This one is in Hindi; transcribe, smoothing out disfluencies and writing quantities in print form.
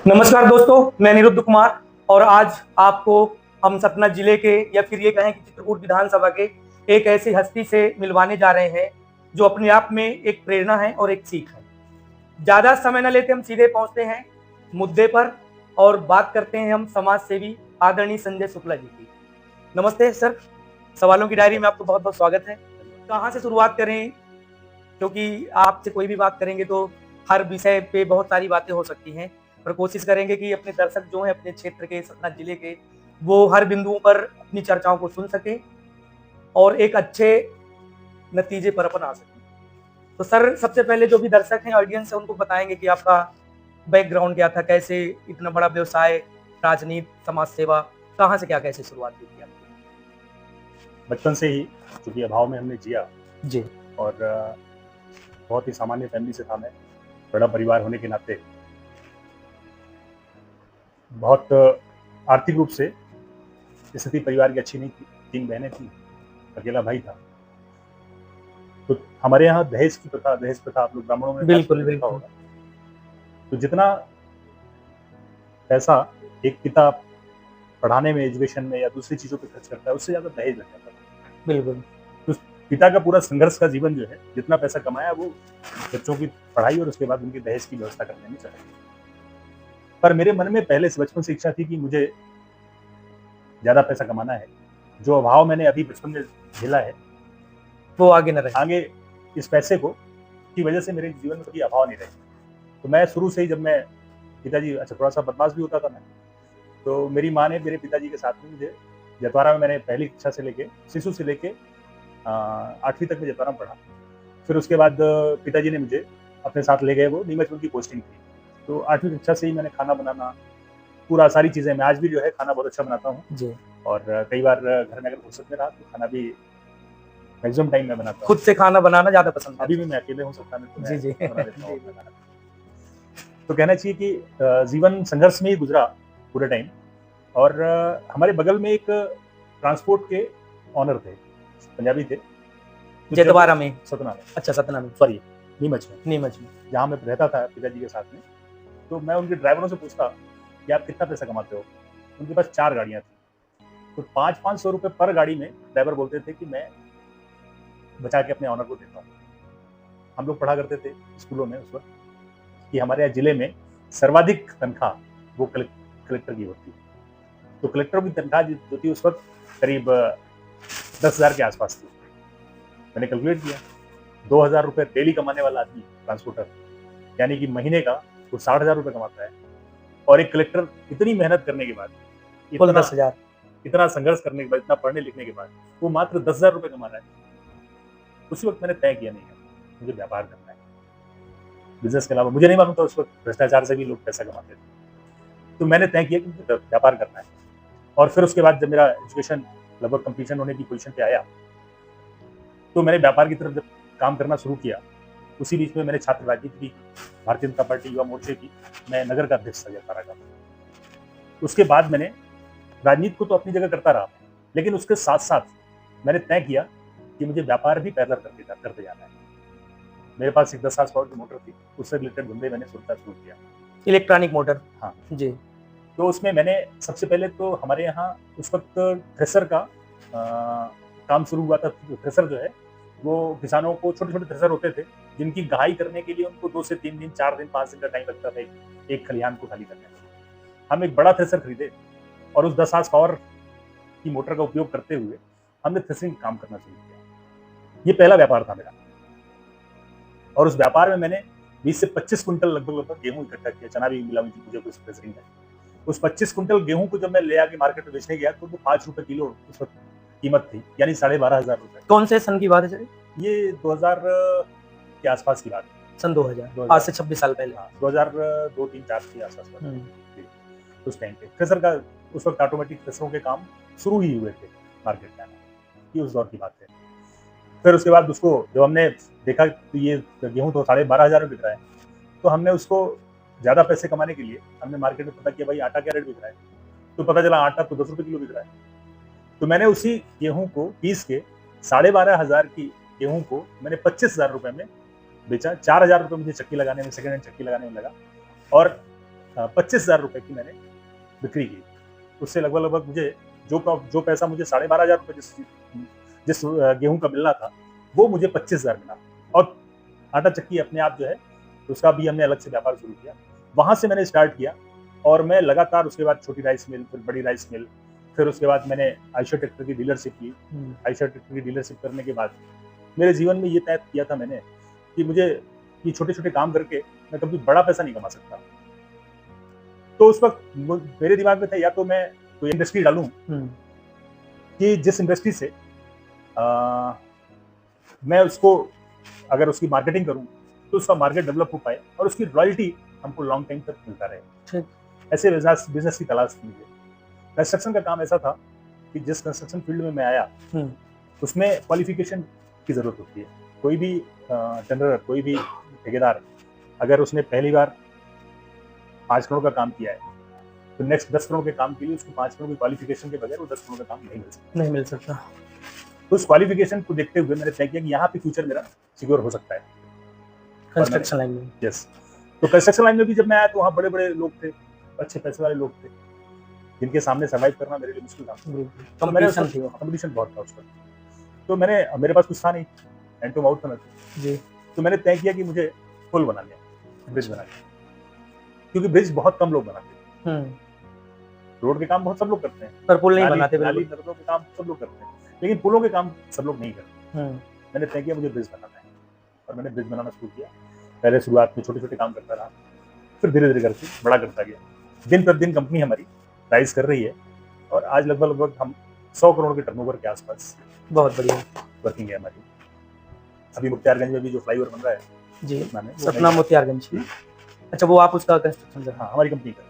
नमस्कार दोस्तों, मैं अनिरुद्ध कुमार और आज आपको हम सतना जिले के या फिर ये कहें कि चित्रकूट विधानसभा के एक ऐसी हस्ती से मिलवाने जा रहे हैं जो अपने आप में एक प्रेरणा है और एक सीख है। ज्यादा समय न लेते हम सीधे पहुंचते हैं मुद्दे पर और बात करते हैं हम समाज सेवी आदरणीय संजय शुक्ला जी की। नमस्ते सर, सवालों की डायरी में आपको बहुत बहुत स्वागत है। कहाँ से शुरुआत करें, क्योंकि आपसे कोई भी बात करेंगे तो हर विषय पे बहुत सारी बातें हो सकती हैं, पर कोशिश करेंगे कि अपने दर्शक जो हैं अपने क्षेत्र के, सतना जिले के, वो हर बिंदुओं पर अपनी चर्चाओं को सुन सकें और एक अच्छे नतीजे पर अपन आ सकें। तो सर, सबसे पहले जो भी दर्शक हैं, ऑडियंस है, उनको बताएंगे कि आपका बैकग्राउंड क्या था, कैसे इतना बड़ा व्यवसाय, राजनीति, समाज सेवा, कहाँ से क्या कैसे शुरुआत हुई थी आपकी? बचपन से ही क्योंकि अभाव में हमने जिया जी। और बहुत ही सामान्य फैमिली से था मैं। बड़ा परिवार होने के नाते बहुत आर्थिक रूप से स्थिति परिवार की अच्छी नहीं थी। 3 बहनें थी, अकेला भाई था। तो हमारे यहाँ दहेज प्रथा आप लोग ब्राह्मणों में बिल्कुल देखा होगा। तो जितना पैसा एक पिता पढ़ाने में, एजुकेशन में या दूसरी चीजों पे खर्च करता है, उससे ज्यादा दहेज लग जाता था। बिल्कुल। तो पिता का पूरा संघर्ष का जीवन जो है, जितना पैसा कमाया वो बच्चों की पढ़ाई और उसके बाद उनकी दहेज की व्यवस्था करने में चला। पर मेरे मन में पहले से बचपन से इच्छा थी कि मुझे ज्यादा पैसा कमाना है। जो अभाव मैंने अभी बचपन में झेला है वो आगे न रहे। आगे इस पैसे को की वजह से मेरे जीवन में कभी अभाव नहीं रहे। तो मैं शुरू से ही, जब मैं पिताजी थोड़ा सा बदमाश भी होता था मैं, तो मेरी माँ ने मेरे पिताजी के साथ में मुझे जतवारा में, मैंने पहली कक्षा से लेके शिशु से लेके 8वीं तक में जतवारा में पढ़ा। फिर उसके बाद पिताजी ने मुझे अपने साथ ले गए, वो नीमच में उनकी पोस्टिंग थी। तो 8वीं कक्षा से ही मैंने खाना बनाना, पूरा सारी चीज़ें, मैं आज भी जो है खाना बहुत अच्छा बनाता हूँ जी। और कई बार घर में अगर फुर्सत में रहा तो खाना भी मैक्सिमम टाइम में बनाता हूँ। खुद से खाना बनाना ज्यादा पसंद है? अभी भी मैं अकेले हूँ सकता में, तो जी जी बना लेता हूँ अपना खाना। तो कहना चाहिए कि जीवन संघर्ष में ही गुजरा पूरे टाइम। और हमारे बगल में एक ट्रांसपोर्ट के ऑनर थे, पंजाबी थे, जतवारा में? सतना में। अच्छा, सतना में, सॉरी, नीमच में। नीमच में जहाँ मैं रहता था पिताजी के साथ में। तो मैं उनके ड्राइवरों से पूछता कि आप कितना पैसा कमाते हो। उनके पास 4 गाड़ियाँ थी, तो 500-500 रुपये पर गाड़ी में ड्राइवर बोलते थे कि मैं बचा के अपने ऑनर को देता हूँ। हम लोग पढ़ा करते थे स्कूलों में उस वक्त कि हमारे यहाँ जिले में सर्वाधिक तनख्वाह वो कलेक्टर की होती है। तो कलेक्टर की तनख्वाह जो थी उस वक्त करीब 10,000 के आसपास थी। मैंने कैलकुलेट किया, 2,000 रुपये डेली कमाने वाला आदमी ट्रांसपोर्टर, यानी कि महीने का वो 60,000 रुपये कमाता है। और एक कलेक्टर इतनी मेहनत करने के बाद, इतना संघर्ष करने के बाद, इतना पढ़ने लिखने के बाद वो मात्र 10,000 रुपये कमा रहा है। उसी वक्त मैंने तय किया, नहीं है मुझे व्यापार करना है। बिजनेस के अलावा मुझे नहीं मालूम था उस वक्त भ्रष्टाचार से भी लोग पैसा कमाते थे। तो मैंने तय किया कि मुझे व्यापार करना है। और फिर उसके बाद जब मेरा एजुकेशन लगभग कंप्लीशन होने की पोजीशन पे आया, तो मैंने व्यापार की तरफ जब काम करना शुरू किया, उसी बीच में मैंने छात्र राजनीति की, भारतीय जनता पार्टी युवा मोर्चे की, मैं नगर का अध्यक्ष था जतवारा का। उसके बाद मैंने राजनीति को तो अपनी जगह करता रहा, लेकिन उसके साथ साथ मैंने तय किया कि मुझे व्यापार भी पैदल करते जाना है। मेरे पास एक 10 हार्स पावर की मोटर थी, उससे रिलेटेड धंधे मैंने शुरू किया। Electronic motor? हाँ जी। तो उसमें मैंने सबसे पहले तो हमारे यहाँ उस वक्त थ्रेसर का काम शुरू हुआ था। थ्रेसर जो है वो किसानों को, छोटे छोटे थ्रेसर होते थे जिनकी गहाई करने के लिए उनको 2 से 3 दिन, 4 दिन, 5 दिन का टाइम लगता था एक खलिहान को खाली करने में। हम एक बड़ा थ्रेसर खरीदे और उस 10 हार्स पावर की मोटर का उपयोग करते हुए हमने थ्रेसरिंग काम करना शुरू किया। ये पहला व्यापार था मेरा। और उस व्यापार में मैंने 20 से 25 कुंटल लगभग गेहूं इकट्ठा किया। चना भी मिला मुझे कुछ थ्रेसरिंग में। उस 25 कुंटल गेहूं को जब मैं ले आके मार्केट में बेचने गया तो वो 5 रुपए किलो उस वक्त कीमत थी, यानी 12,500 रुपए। कौन से सन की बात है सर? ये 2000 के आसपास की बात है। सन 2000, आज से 26 साल पहले। 2002, 3, 4 के आसपास उस टाइम पे थ्रेसर का, उस वक्त ऑटोमेटिक थ्रेसरों के काम शुरू ही हुए थे मार्केट में। ये उस दौर की बात है। फिर उसके बाद उसको जब हमने देखा तो ये गेहूं तो 12,500 में बिक रहा है, तो हमने उसको ज़्यादा पैसे कमाने के लिए हमने मार्केट में पता किया भाई आटा क्या रेट बिक रहा है। तो पता चला आटा तो 10 रुपये किलो बिक रहा है। तो मैंने उसी गेहूं को पीस के 12,500 की गेहूं को मैंने 25,000 रुपये में बेचा। 4,000 रुपये मुझे चक्की लगाने में, सेकेंड हैंड चक्की लगाने में लगा। और 25,000 रुपए की मैंने बिक्री की। उससे लगभग लगभग मुझे जो पैसा मुझे 12,500 रुपए जिस गेहूं का मिलना था, वो मुझे 25,000 मिला। और आटा चक्की अपने आप जो है उसका भी हमने अलग से व्यापार शुरू किया। वहां से मैंने स्टार्ट किया और मैं लगातार उसके बाद छोटी राइस मिल, फिर बड़ी राइस मिल, फिर उसके बाद मैंने आयशर ट्रैक्टर की डीलरशिप की। आयशर ट्रैक्टर की डीलरशिप करने के बाद मेरे जीवन में ये तय किया था मैंने कि मुझे ये छोटे छोटे काम करके मैं कभी बड़ा पैसा नहीं कमा सकता। तो उस वक्त मेरे दिमाग में था या तो मैं कोई इंडस्ट्री डालूं कि जिस इंडस्ट्री से मैं उसको अगर उसकी मार्केटिंग करूं तो उसका मार्केट डेवलप हो पाए और उसकी रॉयल्टी हमको लॉन्ग टाइम तक मिलता रहे। ऐसे बिजनेस की तलाश थी मुझे। कंस्ट्रक्शन का काम ऐसा था कि जिस कंस्ट्रक्शन फील्ड में मैं आया उसमें क्वालिफिकेशन की जरूरत होती है। कोई भी टेंडरर, कोई भी ठेकेदार अगर उसने पहली बार 5 करोड़ का काम किया है तो नेक्स्ट 10 करोड़ के काम के लिए उसको 5 करोड़ की क्वालिफिकेशन के बगैर वो 10 करोड़ का काम नहीं मिल सकता। तो उस क्वालिफिकेशन को देखते हुए मैंने तय किया कि यहाँ पे फ्यूचर मेरा सिक्योर हो सकता है कंस्ट्रक्शन लाइन में। यस। तो कंस्ट्रक्शन लाइन में भी जब मैं आया तो वहाँ बड़े बड़े लोग थे, अच्छे पैसे वाले लोग थे, जिनके सामने सर्वाइव करना मेरे लिए मुश्किल था। कंपटीशन बहुत था उस पर। तो मेरे पास कुछ था नहीं, हैंड टू माउथ था जी। तो मैंने तय किया कि मुझे पुल बना लिया, ब्रिज बना लिया, क्योंकि ब्रिज बहुत कम लोग बनाते हैं। रोड के काम बहुत सब लोग करते हैं, पर पुल नहीं बनाते। नाली नर्मदों के काम सब लोग करते हैं, लेकिन पुलों के काम सब लोग नहीं करते। मैंने तय किया मुझे ब्रिज बनाना है और मैंने ब्रिज बनाना शुरू किया। पहले शुरुआत में छोटे छोटे काम करता रहा, फिर धीरे धीरे करके बड़ा करता गया। दिन प्रतिदिन कंपनी हमारी राइज कर रही है और आज लगभग हम 100 करोड़ के टर्नओवर के आसपास बहुत बढ़िया वर्किंग है हमारी। अभी मुख्तियारगंज में भी जो फ्लाईओवर बन रहा है जी, सतना मुख्तियारगंज। अच्छा, वो आप उसका कंस्ट्रक्शन? हाँ, हमारी कंपनी का।